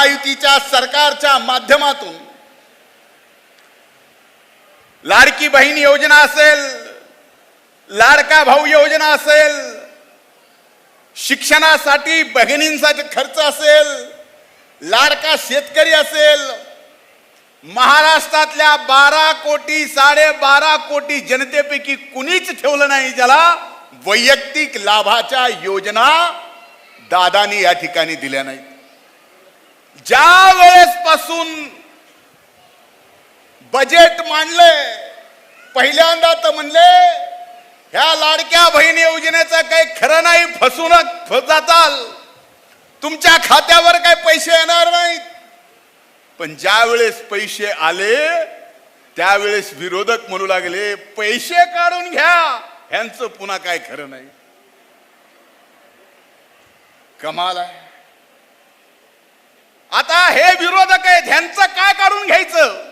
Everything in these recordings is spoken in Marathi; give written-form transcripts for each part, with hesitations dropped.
महायुतीच्या सरकारच्या माध्यमातून लाडकी बहीण योजना असेल, लाडका भाऊ योजना असेल, शिक्षणासाठी बहिणींसाठी खर्च असेल, लाडका शेतकरी असेल, महाराष्ट्रातल्या 12 कोटी 12.5 कोटी जनतेपैकी कुणीच ठेवलं नाही ज्याला वैयक्तिक लाभाच्या योजना दादानी या ठिकाणी दिल्या नाहीत. ज्या वेळेस पासून बजेट मांडले पहिल्यांदा तर म्हणले ह्या लाडक्या बहीण योजनेचं काही खरं नाही, फसवणूक जाताल, तुमच्या खात्यावर काही पैसे येणार नाहीत. पण ज्या वेळेस पैसे आले त्यावेळेस विरोधक म्हणू लागले पैसे काढून घ्या, ह्यांचं पुन्हा काय खरं नाही. कमाल आहे. आता हे विरोधक आहेत, ह्यांचं काय काढून घ्यायचं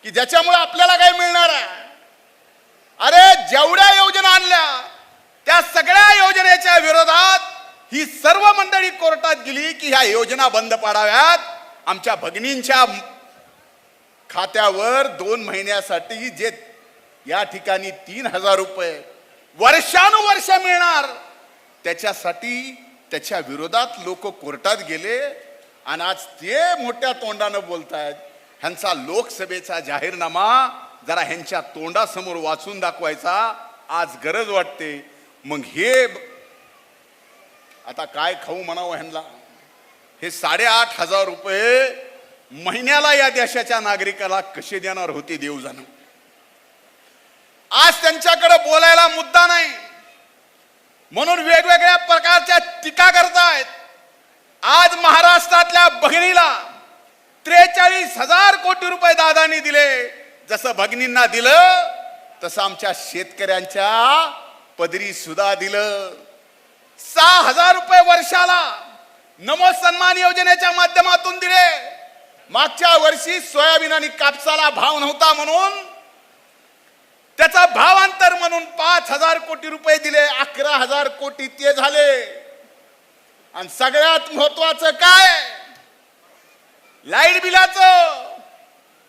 की ज्याच्यामुळे आपल्याला काय मिळणार आहे? अरे जेवढ्या योजना आणल्या त्या सगळ्या योजनेच्या विरोधात ही सर्व मंडळी कोर्टात गेली की ह्या योजना बंद पाडाव्यात. आमच्या भगिनींच्या खात्यावर 2 महिन्यासाठी जे या ठिकाणी 3,000 रुपये वर्षानुवर्ष मिळणार त्याच्यासाठी त्याच्या विरोधात लोक कोर्टात गेले आणि आज ते मोठ्या तोंडानं बोलतायत. ह्यांचा लोकसभेचा जाहीरनामा जरा ह्यांच्या तोंडासमोर वाचून दाखवायचा आज गरज वाटते. मग हे आता काय खाऊ म्हणावं ह्यांना? हे 8,500 रुपये महिन्याला या देशाच्या नागरिकाला कसे देणार होते देव जाणो. आज त्यांच्याकडे बोलायला मुद्दा नाही म्हणून वेगवेगळ्या प्रकारच्या टीका करतायत. आज महाराष्ट्रातल्या भगिनीला 43,000 कोटी रुपये दादांनी दिले. जसं भगिनींना दिलं तसं आमच्या शेतकऱ्यांच्या पदरी सुद्धा दिलं. 6,000 रुपये वर्षाला नमो सन्मान योजनेच्या माध्यमातून दिले. मागच्या वर्षी सोयाबीन आणि कापसाला भाव नव्हता म्हणून त्याचा भावांतर म्हणून 5,000 कोटी रुपये दिले. 11,000 कोटी ते झाले. आणि सगळ्यात महत्वाचं काय, लाईट बिलाचं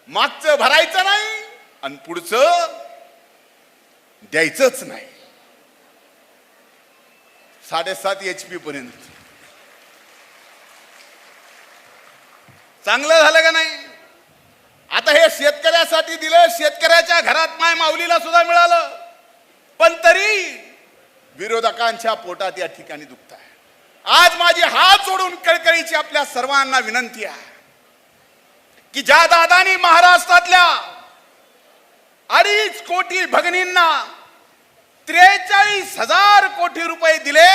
मागचं भरायचं नाही आणि पुढचं द्यायचंच नाही. 7.5 HP पर्यंत चांगलं झालं का नाही? आता हे शेतकऱ्यासाठी दिलं, शेतकऱ्याच्या घरात माय माऊलीला सुद्धा मिळालं, पण तरी विरोधकांच्या पोटात या ठिकाणी दुखत आहे. आज माझी हात जोडून कळकळीची आपल्या सर्वांना विनंती आहे की ज्या दादांनी महाराष्ट्रातल्या 2.5 कोटी भगिनींना 43,000 कोटी रुपये दिले,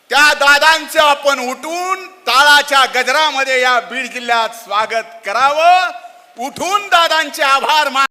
त्या दादांचं आपण उठून टाळाच्या गजरामध्ये या बीड जिल्ह्यात स्वागत करावं. उठून दादांचे आभार